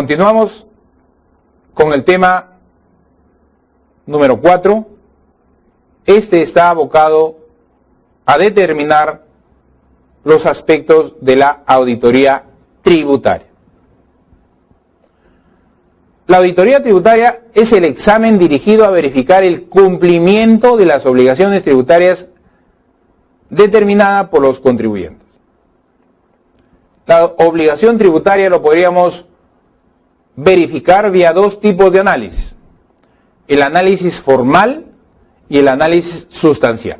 Continuamos con el tema número 4. Este está abocado a determinar los aspectos de la auditoría tributaria. La auditoría tributaria es el examen dirigido a verificar el cumplimiento de las obligaciones tributarias determinadas por los contribuyentes. La obligación tributaria lo podríamos verificar vía dos tipos de análisis: el análisis formal y el análisis sustancial.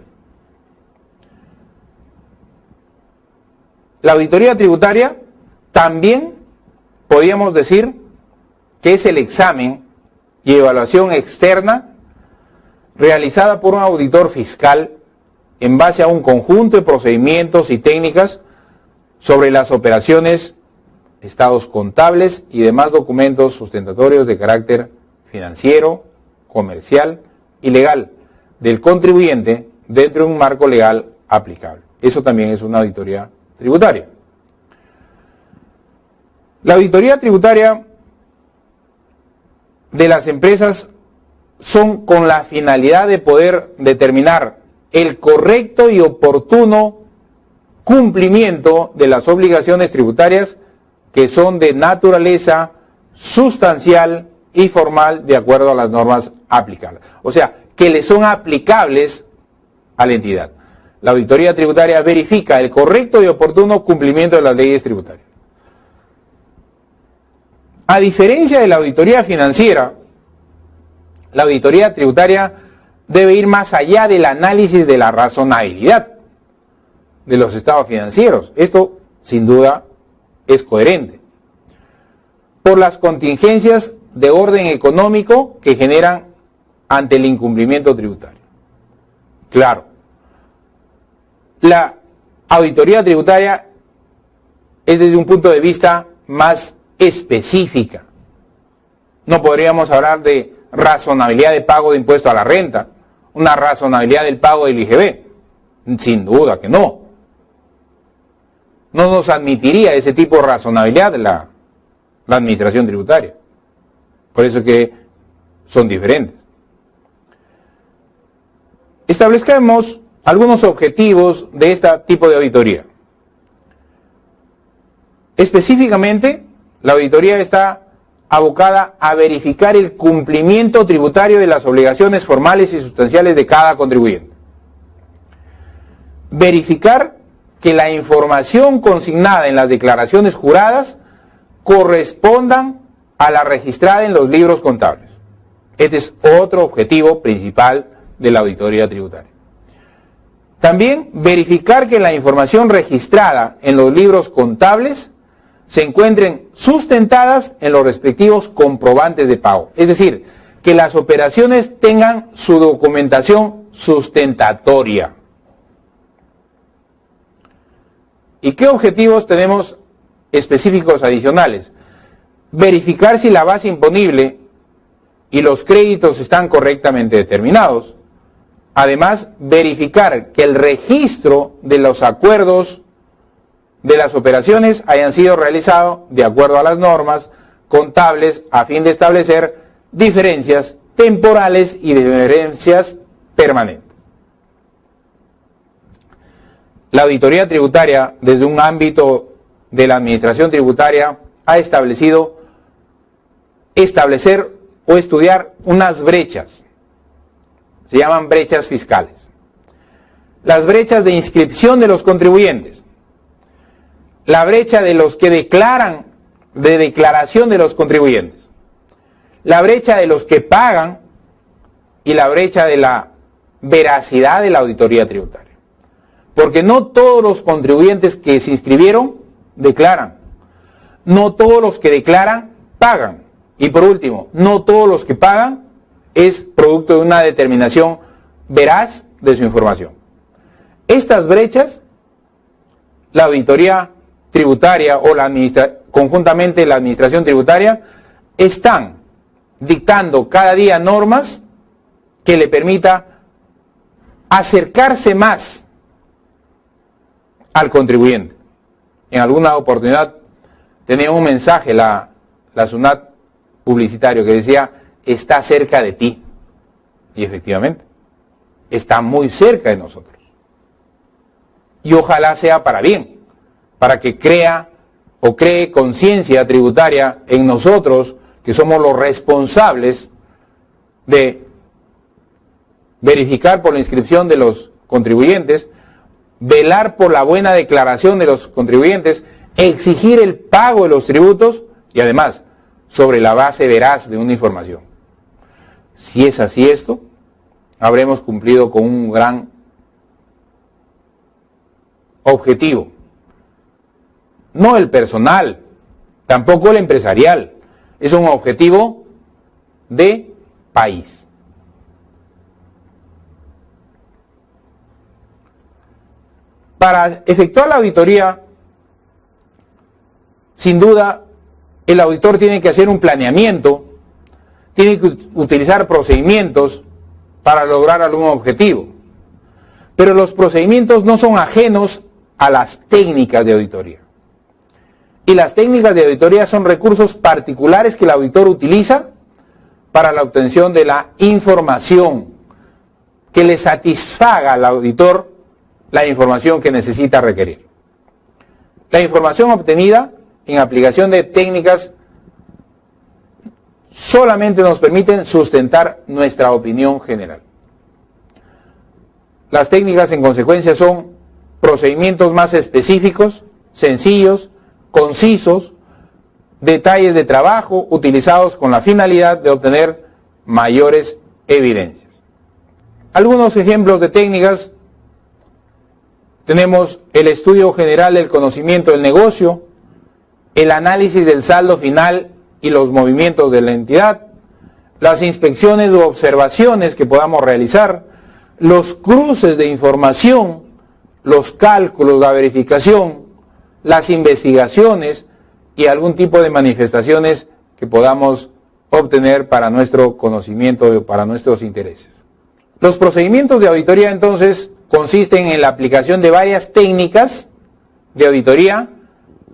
La auditoría tributaria también podríamos decir que es el examen y evaluación externa realizada por un auditor fiscal en base a un conjunto de procedimientos y técnicas sobre las operaciones, estados contables y demás documentos sustentatorios de carácter financiero, comercial y legal del contribuyente dentro de un marco legal aplicable. Eso también es una auditoría tributaria. La auditoría tributaria de las empresas son con la finalidad de poder determinar el correcto y oportuno cumplimiento de las obligaciones tributarias que son de naturaleza sustancial y formal de acuerdo a las normas aplicables. O sea, que le son aplicables a la entidad. La auditoría tributaria verifica el correcto y oportuno cumplimiento de las leyes tributarias. A diferencia de la auditoría financiera, la auditoría tributaria debe ir más allá del análisis de la razonabilidad de los estados financieros. Esto, sin duda, es coherente por las contingencias de orden económico que generan ante el incumplimiento tributario. Claro, la auditoría tributaria es desde un punto de vista más específica. No podríamos hablar de razonabilidad de pago de impuesto a la renta, una razonabilidad del pago del IGB. Sin duda que no. No nos admitiría ese tipo de razonabilidad la administración tributaria. Por eso que son diferentes. Establezcamos algunos objetivos de este tipo de auditoría. Específicamente, la auditoría está abocada a verificar el cumplimiento tributario de las obligaciones formales y sustanciales de cada contribuyente. Verificar que la información consignada en las declaraciones juradas correspondan a la registrada en los libros contables. Este es otro objetivo principal de la auditoría tributaria. También verificar que la información registrada en los libros contables se encuentren sustentadas en los respectivos comprobantes de pago. Es decir, que las operaciones tengan su documentación sustentatoria. ¿Y qué objetivos tenemos específicos adicionales? Verificar si la base imponible y los créditos están correctamente determinados. Además, verificar que el registro de los acuerdos de las operaciones hayan sido realizados de acuerdo a las normas contables a fin de establecer diferencias temporales y diferencias permanentes. La auditoría tributaria, desde un ámbito de la administración tributaria, ha establecido establecer o estudiar unas brechas. Se llaman brechas fiscales. Las brechas de inscripción de los contribuyentes. La brecha de los que declaran, de declaración de los contribuyentes. La brecha de los que pagan y la brecha de la veracidad de la auditoría tributaria. Porque no todos los contribuyentes que se inscribieron declaran. No todos los que declaran pagan. Y por último, no todos los que pagan es producto de una determinación veraz de su información. Estas brechas, la auditoría tributaria o conjuntamente la administración tributaria están dictando cada día normas que le permita acercarse más al contribuyente. En alguna oportunidad tenía un mensaje la la SUNAT publicitario que decía, está cerca de ti. Y efectivamente, está muy cerca de nosotros. Y ojalá sea para bien, para que cree conciencia tributaria en nosotros, que somos los responsables de verificar por la inscripción de los contribuyentes, velar por la buena declaración de los contribuyentes, exigir el pago de los tributos y además sobre la base veraz de una información. Si es así esto, habremos cumplido con un gran objetivo. No el personal, tampoco el empresarial, es un objetivo de país. Para efectuar la auditoría, sin duda, el auditor tiene que hacer un planeamiento, tiene que utilizar procedimientos para lograr algún objetivo. Pero los procedimientos no son ajenos a las técnicas de auditoría. Y las técnicas de auditoría son recursos particulares que el auditor utiliza para la obtención de la información que le satisfaga al auditor la información que necesita requerir. La información obtenida en aplicación de técnicas solamente nos permiten sustentar nuestra opinión general. Las técnicas en consecuencia son procedimientos más específicos, sencillos, concisos, detalles de trabajo utilizados con la finalidad de obtener mayores evidencias. Algunos ejemplos de técnicas: tenemos el estudio general del conocimiento del negocio, el análisis del saldo final y los movimientos de la entidad, las inspecciones u observaciones que podamos realizar, los cruces de información, los cálculos, la verificación, las investigaciones y algún tipo de manifestaciones que podamos obtener para nuestro conocimiento o para nuestros intereses. Los procedimientos de auditoría entonces consisten en la aplicación de varias técnicas de auditoría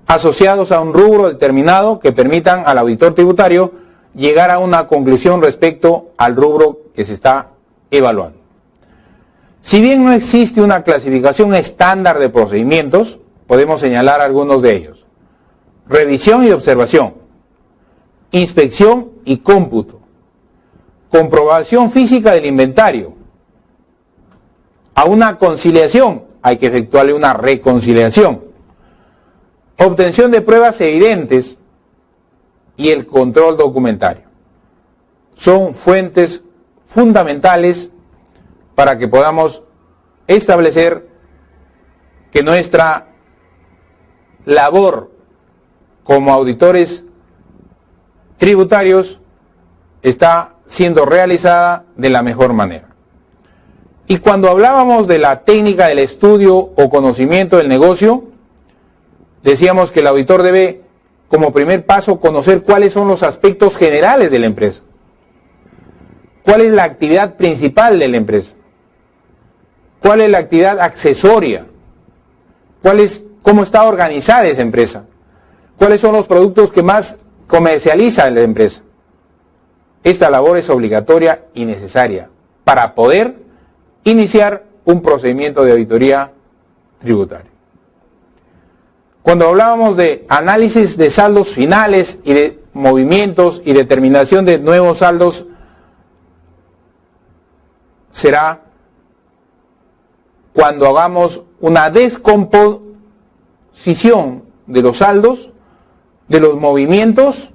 asociados a un rubro determinado que permitan al auditor tributario llegar a una conclusión respecto al rubro que se está evaluando. Si bien no existe una clasificación estándar de procedimientos, podemos señalar algunos de ellos: revisión y observación, inspección y cómputo, comprobación física del inventario. A una conciliación hay que efectuarle una reconciliación, obtención de pruebas evidentes y el control documentario. Son fuentes fundamentales para que podamos establecer que nuestra labor como auditores tributarios está siendo realizada de la mejor manera. Y cuando hablábamos de la técnica del estudio o conocimiento del negocio, decíamos que el auditor debe, como primer paso, conocer cuáles son los aspectos generales de la empresa. ¿Cuál es la actividad principal de la empresa? ¿Cuál es la actividad accesoria? ¿Cómo está organizada esa empresa? ¿Cuáles son los productos que más comercializa la empresa? Esta labor es obligatoria y necesaria para poder iniciar un procedimiento de auditoría tributaria. Cuando hablábamos de análisis de saldos finales y de movimientos y determinación de nuevos saldos, será cuando hagamos una descomposición de los saldos, de los movimientos,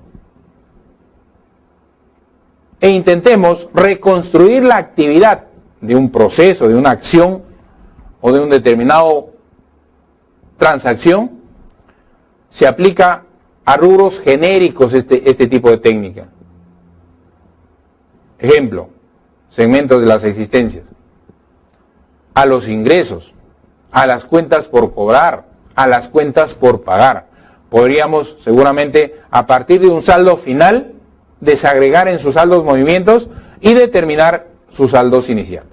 e intentemos reconstruir la actividad de un proceso, de una acción o de un determinado transacción. Se aplica a rubros genéricos este tipo de técnica. Ejemplo: segmentos de las existencias, a los ingresos, a las cuentas por cobrar, a las cuentas por pagar. Podríamos seguramente, a partir de un saldo final, desagregar en sus saldos movimientos y determinar sus saldos iniciales.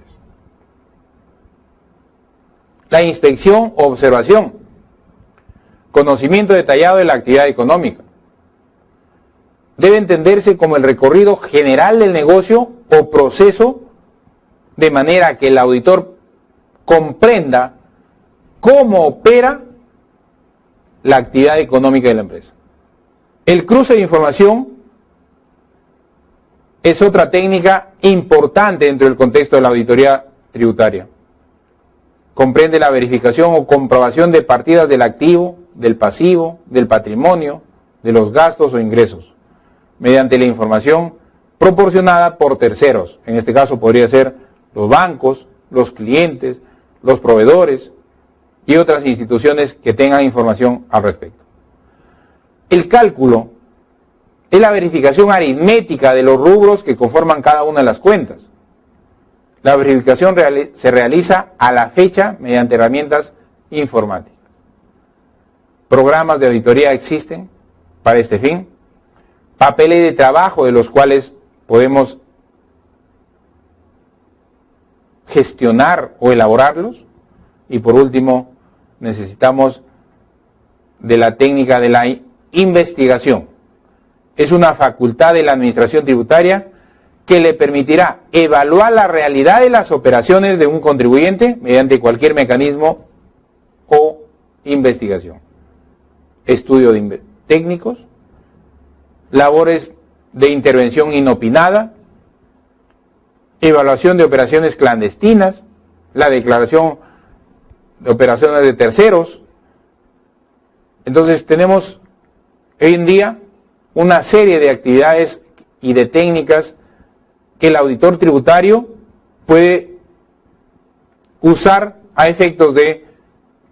La inspección o observación, conocimiento detallado de la actividad económica. debe entenderse como el recorrido general del negocio o proceso, de manera que el auditor comprenda cómo opera la actividad económica de la empresa. El cruce de información es otra técnica importante dentro del contexto de la auditoría tributaria. Comprende la verificación o comprobación de partidas del activo, del pasivo, del patrimonio, de los gastos o ingresos, mediante la información proporcionada por terceros. En este caso podría ser los bancos, los clientes, los proveedores y otras instituciones que tengan información al respecto. El cálculo es la verificación aritmética de los rubros que conforman cada una de las cuentas. La verificación se realiza a la fecha mediante herramientas informáticas. Programas de auditoría existen para este fin. Papeles de trabajo de los cuales podemos gestionar o elaborarlos. Y por último, necesitamos de la técnica de la investigación. Es una facultad de la administración tributaria que le permitirá evaluar la realidad de las operaciones de un contribuyente mediante cualquier mecanismo o investigación. Estudio de técnicos, labores de intervención inopinada, evaluación de operaciones clandestinas, la declaración de operaciones de terceros. Entonces tenemos hoy en día una serie de actividades y de técnicas que el auditor tributario puede usar a efectos de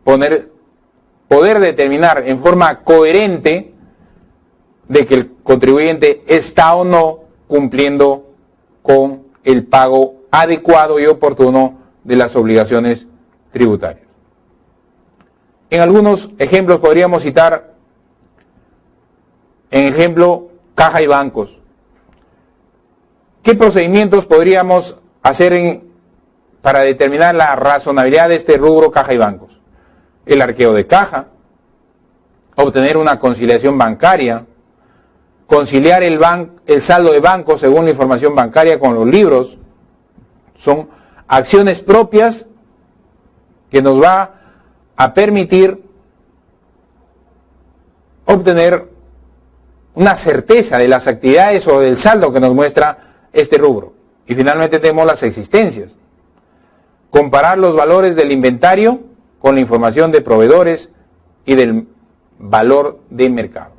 poder determinar en forma coherente de que el contribuyente está o no cumpliendo con el pago adecuado y oportuno de las obligaciones tributarias. En algunos ejemplos podríamos citar, en ejemplo, caja y bancos. ¿Qué procedimientos podríamos hacer para determinar la razonabilidad de este rubro caja y bancos? El arqueo de caja, obtener una conciliación bancaria, conciliar el saldo de banco según la información bancaria con los libros. Son acciones propias que nos va a permitir obtener una certeza de las actividades o del saldo que nos muestra este rubro. Y finalmente tenemos las existencias. Comparar los valores del inventario con la información de proveedores y del valor de mercado.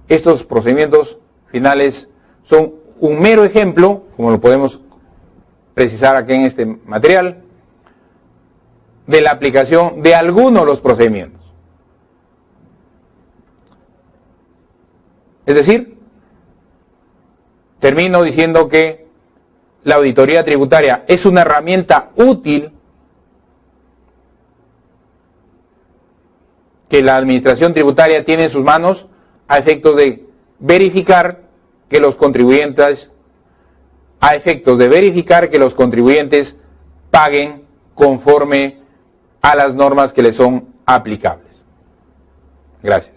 Estos procedimientos finales son un mero ejemplo, como lo podemos precisar aquí en este material, de la aplicación de algunos de los procedimientos. Es decir, termino diciendo que la auditoría tributaria es una herramienta útil que la administración tributaria tiene en sus manos a efectos de verificar que los contribuyentes paguen conforme a las normas que les son aplicables. Gracias.